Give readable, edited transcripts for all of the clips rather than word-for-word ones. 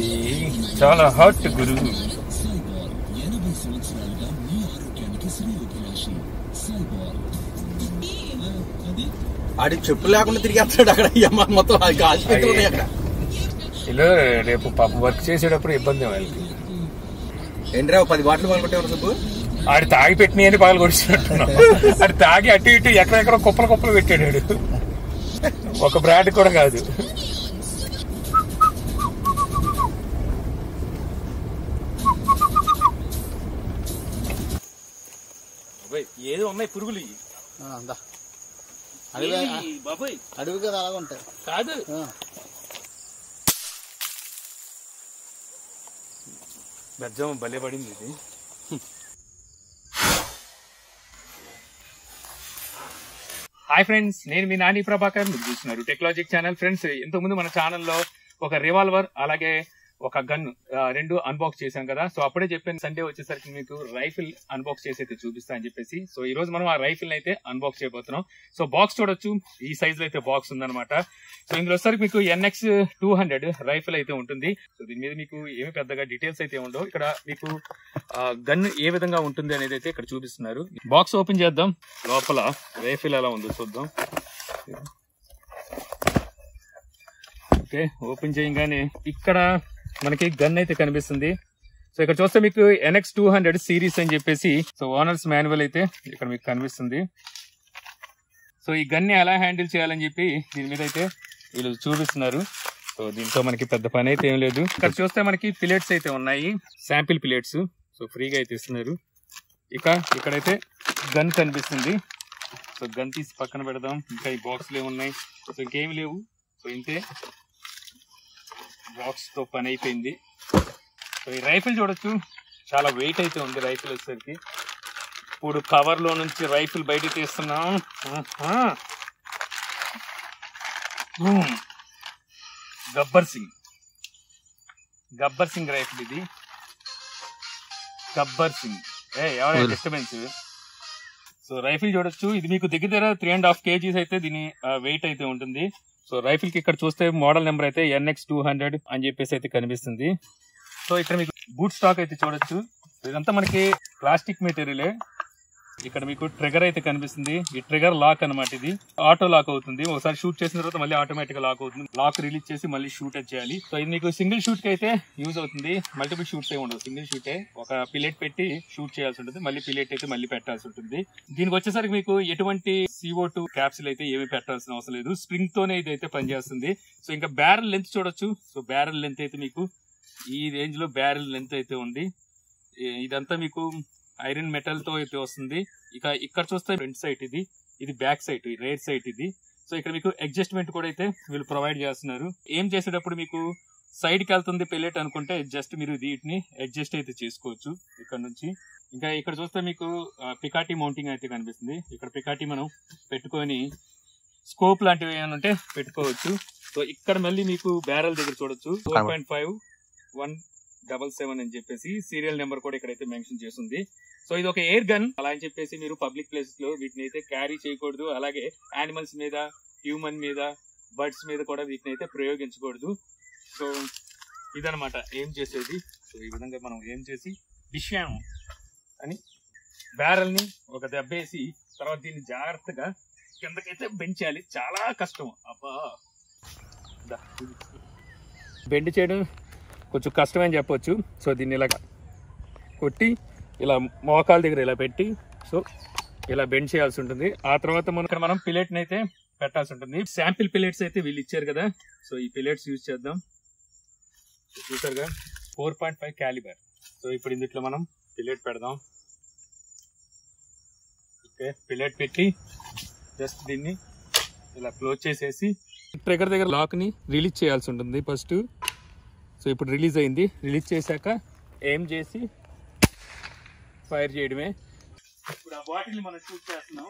ఇది చాలా హాట్ గురు. ఆడి చెప్పు లేకుండా తిరిగేస్తాడు అక్కడ మొత్తం ఇలా రేపు పాప వర్క్ చేసేటప్పుడు ఇబ్బంది వాళ్ళకి. ఏంట్రా 10 బాటిల్ కొనుక్కుంటే చెప్పు. ఆడి తాగి పెట్టిన అని పగలు కొడిచినట్టున్నాం. ఆడి తాగి అటు ఇటు ఎక్కడెక్కడ కుప్పలు పెట్టాడు. ఒక బ్రాండ్ కూడా కాదు. ఏదో ఉన్నాయి పురుగులు అడవి కదా అలాగ ఉంటాయి కాదు. బెజ్జం భలే పడింది ఇది. హాయ్ ఫ్రెండ్స్, నేను మీ నాని ప్రభాకర్. మీరు చూస్తున్నారు టెక్నాలజీ ఛానల్. ఫ్రెండ్స్, ఇంతకుముందు మన ఛానల్లో ఒక రివాల్వర్ అలాగే ఒక గన్ రెండు అన్బాక్స్ చేశాం కదా. సో అప్పుడే చెప్పాను సండే వచ్చేసరికి మీకు రైఫిల్ అన్బాక్స్ చేసి అయితే చూపిస్తా అని చెప్పేసి. సో ఈ రోజు మనం ఆ రైఫిల్ అయితే అన్బాక్స్ చేయబోతున్నాం. సో బాక్స్ చూడొచ్చు, ఈ సైజ్ లో అయితే బాక్స్ ఉందన్నమాట. సో ఇందులో వచ్చేసరికి మీకు NX200 రైఫిల్ అయితే ఉంటుంది. సో దీని మీద మీకు ఏమి పెద్దగా డీటెయిల్స్ అయితే ఉండవు. ఇక్కడ మీకు గన్ ఏ విధంగా ఉంటుంది అనేది అయితే ఇక్కడ చూపిస్తున్నారు. బాక్స్ ఓపెన్ చేద్దాం. లోపల రైఫిల్ ఎలా ఉందో చూద్దాం. ఓకే, ఓపెన్ చేయగానే ఇక్కడ మనకి గన్ అయితే కనిపిస్తుంది. సో ఇక్కడ చూస్తే మీకు NX200 సిరీస్ అని చెప్పేసి సో ఓనర్స్ మాన్యువల్ అయితే ఇక్కడ మీకు కనిపిస్తుంది. సో ఈ గన్ ని ఎలా హ్యాండిల్ చేయాలని చెప్పి దీని మీద అయితే వీళ్ళు చూపిస్తున్నారు. సో దీంతో మనకి పెద్ద పని అయితే ఏం లేదు. ఇక్కడ చూస్తే మనకి పిలేట్స్ అయితే ఉన్నాయి, శాంపిల్ పిలేట్స్. సో ఫ్రీగా అయితే ఇస్తున్నారు. ఇక్కడైతే గన్ కనిపిస్తుంది. సో గన్ తీసి పక్కన పెడదాం. ఇంకా ఈ బాక్స్లు ఏమున్నాయి? సో ఇంకేమి లేవు. సో ఇంతే, బాక్స్ తో పని అయిపోయింది. సో ఈ రైఫిల్ చూడొచ్చు, చాలా వెయిట్ అయితే ఉంది రైఫిల్ వచ్చేసరికి. ఇప్పుడు కవర్ లో నుంచి రైఫిల్ బయట తీస్తున్నాం. గబ్బర్ సింగ్ రైఫిల్ ఇది. గబ్బర్ సింగ్ ఎవరైనా డిస్టర్బెన్స్. సో రైఫిల్ చూడొచ్చు, ఇది మీకు దగ్గర 3.5 kgs అయితే దీని వెయిట్ అయితే ఉంటుంది. సో రైఫిల్ కి ఇక్కడ చూస్తే మోడల్ నెంబర్ అయితే NX200 అని చెప్పేసి అయితే కనిపిస్తుంది. సో ఇక్కడ మీకు బూట్ స్టాక్ అయితే చూడొచ్చు. ఇదంతా మనకి ప్లాస్టిక్ మెటీరియలే. ఇక్కడ మీకు ట్రిగర్ అయితే కనిపిస్తుంది. ఈ ట్రిగర్ లాక్ అనమాట. ఇది ఆటో లాక్ అవుతుంది. ఒకసారి షూట్ చేసిన తర్వాత మళ్ళీ ఆటోమేటిక్ గా లాక్ అవుతుంది. లాక్ రిలీజ్ చేసి మళ్ళీ షూట్ చేయాలి. సో ఇది మీకు సింగిల్ షూట్ కి అయితే యూజ్ అవుతుంది. మల్టిపుల్ షూట్స్ ఏమి ఉండవు, సింగిల్ షూటే. ఒక పిలేట్ పెట్టి షూట్ చేయాల్సి ఉంటుంది, మళ్ళీ పిలేట్ అయితే మళ్ళీ పెట్టాల్సి ఉంటుంది. దీనికి వచ్చేసరికి మీకు ఎటువంటి CO2 క్యాప్సిల్ అయితే ఏమి పెట్టాల్సిన అవసరం లేదు. స్ప్రింగ్ తోనే ఇది అయితే పనిచేస్తుంది. సో ఇంకా బ్యారెల్ లెంత్ చూడొచ్చు. సో బ్యారెల్ లెంత్ అయితే మీకు ఈ రేంజ్ లో బ్యారెల్ లెంత్ అయితే ఉంది. ఇదంతా మీకు ఐరన్ మెటల్ తో అయితే వస్తుంది. ఇక్కడ చూస్తే ఫ్రంట్ సైట్ ఇది బ్యాక్ సైట్, రేర్ సైట్ ఇది. సో ఇక్కడ మీకు అడ్జస్ట్మెంట్ కూడా అయితే వీళ్ళు ప్రొవైడ్ చేస్తున్నారు. ఏం చేసేటప్పుడు మీకు సైడ్ కి వెళ్తుంది పెల్లెట్ అనుకుంటే జస్ట్ మీరు వీటిని అడ్జస్ట్ అయితే చేసుకోవచ్చు ఇక్కడ నుంచి. ఇంకా ఇక్కడ చూస్తే మీకు పికాటీ మౌంటింగ్ అయితే కనిపిస్తుంది. ఇక్కడ పికాటీ మనం పెట్టుకొని స్కోప్ లాంటివి ఏమైనా ఉంటే పెట్టుకోవచ్చు. సో ఇక్కడ మళ్ళీ మీకు బ్యారల్ దగ్గర చూడొచ్చు 4.5-177 అని చెప్పేసి సీరియల్ నెంబర్ కూడా ఇక్కడైతే మెన్షన్ చేస్తుంది. సో ఇది ఒక ఎయిర్ గన్. అలా అని చెప్పేసి మీరు పబ్లిక్ ప్లేసెస్ లో వీటిని అయితే క్యారీ చేయకూడదు. అలాగే యానిమల్స్ మీద, హ్యూమన్ మీద, బర్డ్స్ మీద కూడా వీటిని అయితే ప్రయోగించకూడదు. సో ఇదనమాట ఏం చేసేది. సో ఈ విధంగా మనం ఏం చేసి డిష్యాం అని బ్యారల్ ని ఒక దెబ్బేసి తర్వాత దీన్ని జాగ్రత్తగా కిందకైతే బెండ్ చేయాలి. చాలా కష్టం. అబ్బా, బెండ్ చేయడం కొంచెం కష్టమే అని చెప్పొచ్చు. సో దీన్ని ఇలా కొట్టి ఇలా మోకాల దగ్గర ఇలా పెట్టి సో ఇలా బెండ్ చేయాల్సి ఉంటుంది. ఆ తర్వాత మనం పిలేట్ ని అయితే పెట్టాల్సి ఉంటుంది. శాంపిల్ పిలేట్స్ అయితే వీళ్ళు ఇచ్చారు కదా. సో ఈ పిలేట్స్ యూజ్ చేద్దాం. చూసారుగా 4.5 క్యాలిబర్. సో ఇప్పుడు ఇందులో మనం పిలేట్ పెడదాం. ఓకే, పిలేట్ పెట్టి జస్ట్ దీన్ని ఇలా క్లోజ్ చేసేసి ట్రిగర్ దగ్గర లాక్ ని రిలీజ్ చేయాల్సి ఉంటుంది ఫస్ట్. సో ఇప్పుడు రిలీజ్ అయింది. రిలీజ్ చేశాక ఏం చేసి ఫైర్ చేయడమే. ఇప్పుడు ఆ బాటిల్ మనం షూట్ చేస్తున్నాం.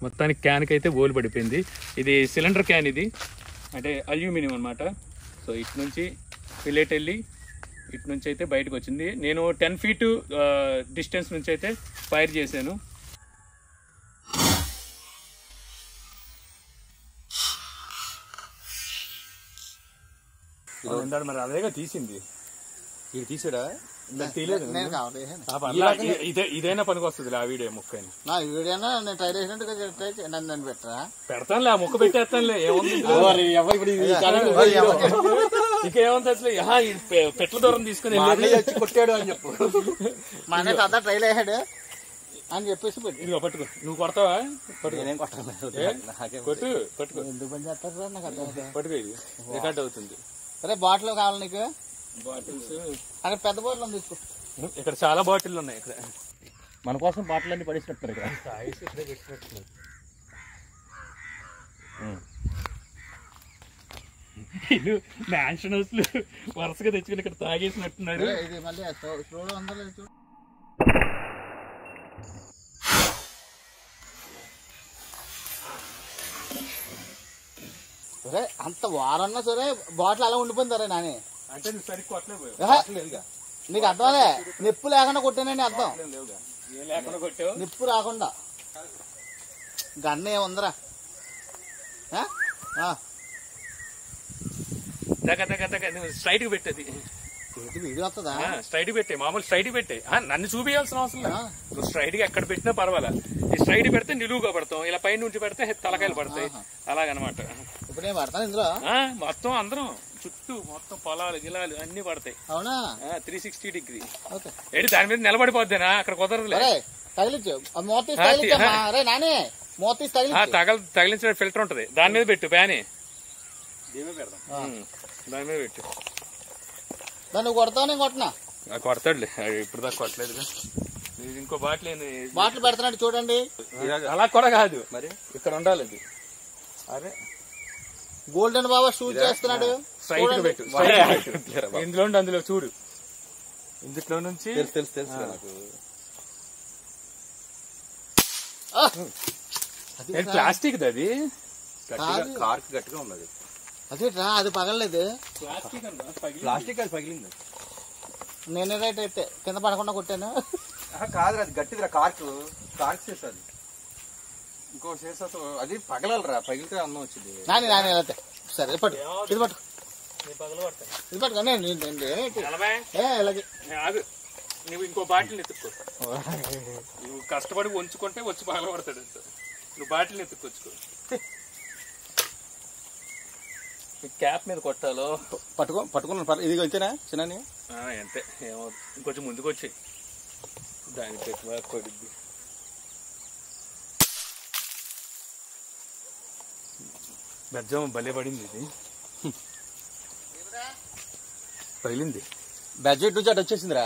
మొత్తానికి క్యాన్ కి అయితే ఓలు పడిపోయింది. ఇది సిలిండర్ క్యాన్, ఇది అంటే అల్యూమినియం అనమాట. సో ఇటు నుంచి పిలేట్ వెళ్ళి ఇటు నుంచి అయితే బయటకు వచ్చింది. నేను 10 feet డిస్టెన్స్ నుంచి అయితే ఫైర్ చేశాను. మరి అదేగా తీసింది. ఇది తీసాడా? తీయలేదు. ఇదైనా పనికి వస్తుంది ఆ వీడియో ముక్క నా వీడియోనా నేను ట్రై చేసినట్టుగా నన్ను పెట్టరా పెడతానులే. ఆ ముక్క పెట్టేస్తానులే. ఏముంది ఇంకేముంది అసలు పెట్ల దూరం తీసుకుని కొట్టాడు అని చెప్పు. మా అన్నయ్య అంతా ట్రైల్ అయ్యాడు అని చెప్పేసి పెట్టి ఇదిగో పట్టుకో. నువ్వు కొడతావా? కొట్టు పట్టుకో. ఎందుకు పని చేస్తారు నాకు అర్థం పట్టుకో. ఇది రికార్డ్ అవుతుంది. అరే బాటిల్ కావాలి నీకు? బాటిల్స్ అక్కడ పెద్ద బాటిల్ ఉంది తీసుకో. ఇక్కడ చాలా బాటిల్ ఉన్నాయి. ఇక్కడ మన కోసం బాటిల్ అన్ని పడేసినట్టు ఇక్కడ పెట్టినట్టున్నారు. వీళ్ళు మ్యాన్షన్ హౌస్ లో వరుసగా తెచ్చుకుని ఇక్కడ తాగేసినట్టున్నారు. ఇది మళ్ళీ స్టోర్ అందరూ చూడు. సరే అంత వారన్నా సరే బాటిల్ అలా ఉండిపోయింది. సరే నాని అంటే నువ్వు సరిగ్గా కొట్టలేదుగా. నీకు అర్థమలే. నిప్పు లేకుండా కొట్టానండి అర్థం. ఏం లేకుండా కొట్టావు? నిప్పు రాకుండా. గన్న ఏముందరా? నువ్వు స్ట్రైట్ గా పెట్టేది. వీడియో వస్తుందా? స్ట్రైట్ పెట్టే. మామూలు స్ట్రైట్ పెట్టే. నన్ను చూపించాల్సిన అవసరం లేదు. నువ్వు స్ట్రైట్ గా ఎక్కడ పెట్టినా పర్వాలా. ఈ స్ట్రైట్ పెడితే నిలువుగా పడతాం. ఇలా పైన నుంచి పెడితే తలకాయలు పడతాయి. అలాగనమాట. ఇప్పుడు నేను పడతాను ఇందులో. మొత్తం అందరం చుట్టూ మొత్తం పొలాలు గిలాలు అన్ని పడతాయి. అవునా? 360 డిగ్రీ. ఏంటి దాని మీద నిలబడిపోద్దేనా? అక్కడ కుదరదులే. తగిలించు. నాని మోతీ తగిలించిన ఫిల్టర్ ఉంటది. దాని మీద పెట్టు. ప్యాని దాని మీద పెట్టు. దాన్ని కొడతావు? నేను కొట్టినా. కొడతాడులే. ఇప్పుడు దాకా కొట్టలేదు. ఇంకో బాటిల్ పెడతాడు చూడండి. అలా కూడా కాదు మరి. ఇక్కడ ఉండాలి అది. అరే గోల్డెన్ బాబా షూట్ చేస్తున్నాడు. స్ట్రైట్ గా పెట్టు. ఇందులో అందులో చూడు. ఇందులో నుంచి తెలుసు నాకు. ప్లాస్టిక్ అది. కార్క్ గట్టిగా ఉన్నది. అదేట్రా అది పగలలేదు. ప్లాస్టిక్ అది పగిలింది. నేనే రైట్ అయితే కింద పడకుండా కొట్టాను. కాదు అది గట్టిదిరా. కార్క్ చేస్తుంది. ఇంకో చేసా అది పగలరా. పగిలితే అన్నం వచ్చింది. నాని అయితే సరే పట్టు. ఇది పట్టు. ఇది పట్టుకోండి. ఇలాగే నువ్వు ఇంకో బాటిల్ ఎత్తుకో. నువ్వు కష్టపడి ఉంచుకుంటే వచ్చి పగలబడతాడు. నువ్వు బాటిల్ ఎత్తుకొచ్చుకో. క్యాప్ మీద కొట్టాలో పట్టుకున్నాను. ఇది అంతేనా చిన్న? అంతే. ఏమో ఇంకొంచెం ముందుకు వచ్చాయి. దానికి కొద్ది బెజ్జం భలే పడింది. ఇది పగిలింది. బడ్జెట్ నుంచి అటు వచ్చేసిందిరా.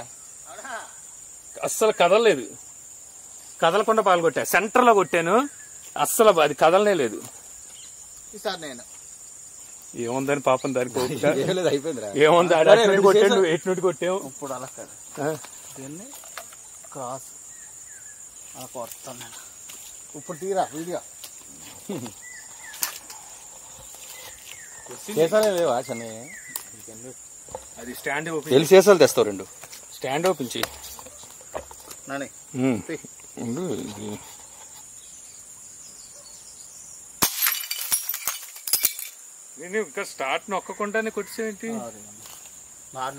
అస్సలు కదలలేదు. కదలకుండా పాల్గొట్టా. సెంటర్ లో కొట్టాను. అస్సలు అది కదలనే లేదు. నేను ఏముందని పాపం దానికి అయిపోయిందిరా. ఏముంది కొట్టాడు. నువ్వు ఎటు నుండి కొట్టావు? ఇప్పుడు అలా కాదు. దీన్ని క్రాస్ అలా కొడతాను నేను. ఇప్పుడు తీరా వీడియో. లేవా చెన్నై? అది స్టాండ్ తెలిసేసాలు తెస్తావు. 2 స్టాండ్ ఓపెన్ చేయి. నాని నేను ఇంకా స్టార్ట్ నొక్కకుండానే కొట్టేసేంటి?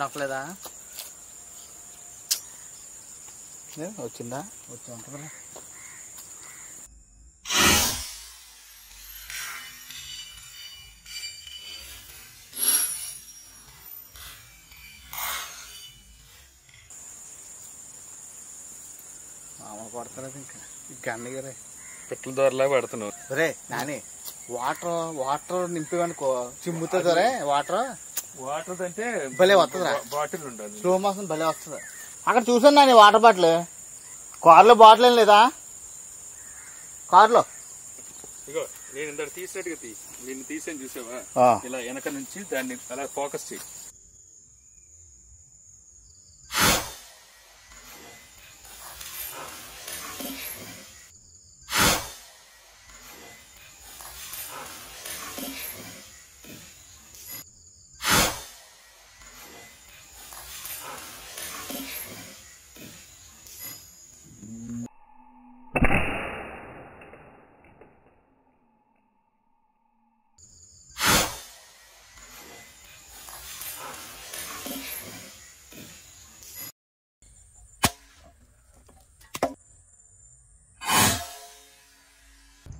నొక్కలేదా? వచ్చిందా? వచ్చి ఉంటుందా? మామూలు కొడతారు ఇంకా గన్నగిరే. పెట్ల దొరలా పడుతున్నావు. రే నాని వాటర్ నింపేవనుకో చిమ్ముతుంది. రే వాటర్ అంటే భలే వస్తుంది. బాటిల్ ఉండదు. స్లో మోషన్ భలే వస్తుంది. అక్కడ చూసాను నాని వాటర్ బాటిల్. కార్లో బాటిల్ ఏం లేదా? కార్లో ఇగో నేను ఇంత తీసినట్టుగా నేను తీసాను చూసావా? ఇలా వెనక నుంచి దాన్ని అలా ఫోకస్ చేయి.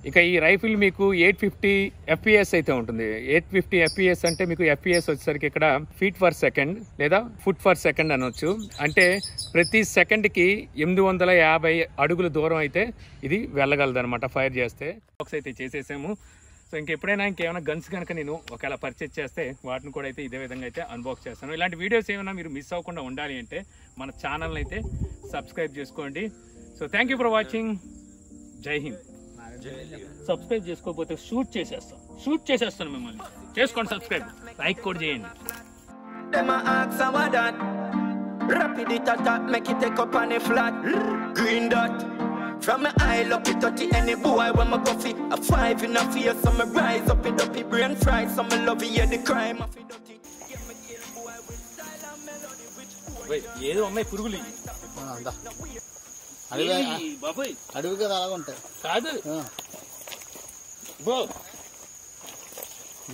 ఇక ఈ రైఫిల్ మీకు 850 FPS అయితే ఉంటుంది. 850 FPS అంటే మీకు FPS వచ్చేసరికి ఇక్కడ ఫీట్ ఫర్ సెకండ్ లేదా ఫుట్ ఫర్ సెకండ్ అనొచ్చు. అంటే ప్రతి సెకండ్కి 850 అడుగుల దూరం అయితే ఇది వెళ్ళగలదు అనమాట ఫైర్ చేస్తే. బాక్స్ అయితే చేసేసాము. సో ఇంకెప్పుడైనా ఇంకేమైనా గన్స్ కనుక నేను ఒకవేళ పర్చేజ్ చేస్తే వాటిని కూడా అయితే ఇదే విధంగా అయితే అన్బాక్స్ చేస్తాను. ఇలాంటి వీడియోస్ ఏమైనా మీరు మిస్ అవ్వకుండా ఉండాలి అంటే మన ఛానల్ని అయితే సబ్స్క్రైబ్ చేసుకోండి. So thank you for watching. జై హింద్. సబ్స్క్రైబ్ చేసుకోకపోతే షూట్ చేసేస్తాను మిమ్మల్ని. చేసుకోండి సబ్స్క్రైబ్, లైక్ కూడా చేయండి. Rapid it attack, make it take up on a flat green dot. From my eye up it touchy any boy when my coffee a 5 in a face, so me rise up it up, brain fried, so me love it, the crime of it dirty. Get me kill boy with style and melody which boy. ఏదో ఉన్నాయి పురుగులు బాబాయ్, అడవి కదా అలాగ ఉంటాయి కాదు బో.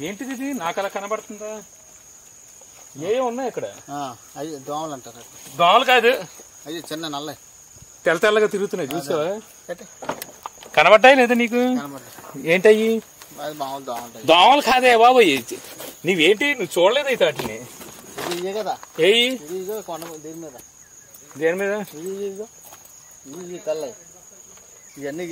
ఏంటిది ఇది నాకు అలా కనబడుతుందా? ఏ ఉన్నాయి ఇక్కడ? అవి దోమలు అంటారు. దోమలు కాదు, అయ్యి చిన్న నల్ల తెల్లగా తిరుగుతున్నాయి చూసావా? కనబడ్డాయి లేదా నీకు? ఏంటయ్యి? దోమలు కాదే బాబాయ్. నువ్వేంటి నువ్వు చూడలేదు అయితే వాటిని? ఇదే కదా ఏయి దేని మీద దేని మీద ఇది తెల్ల ఇవన్నీ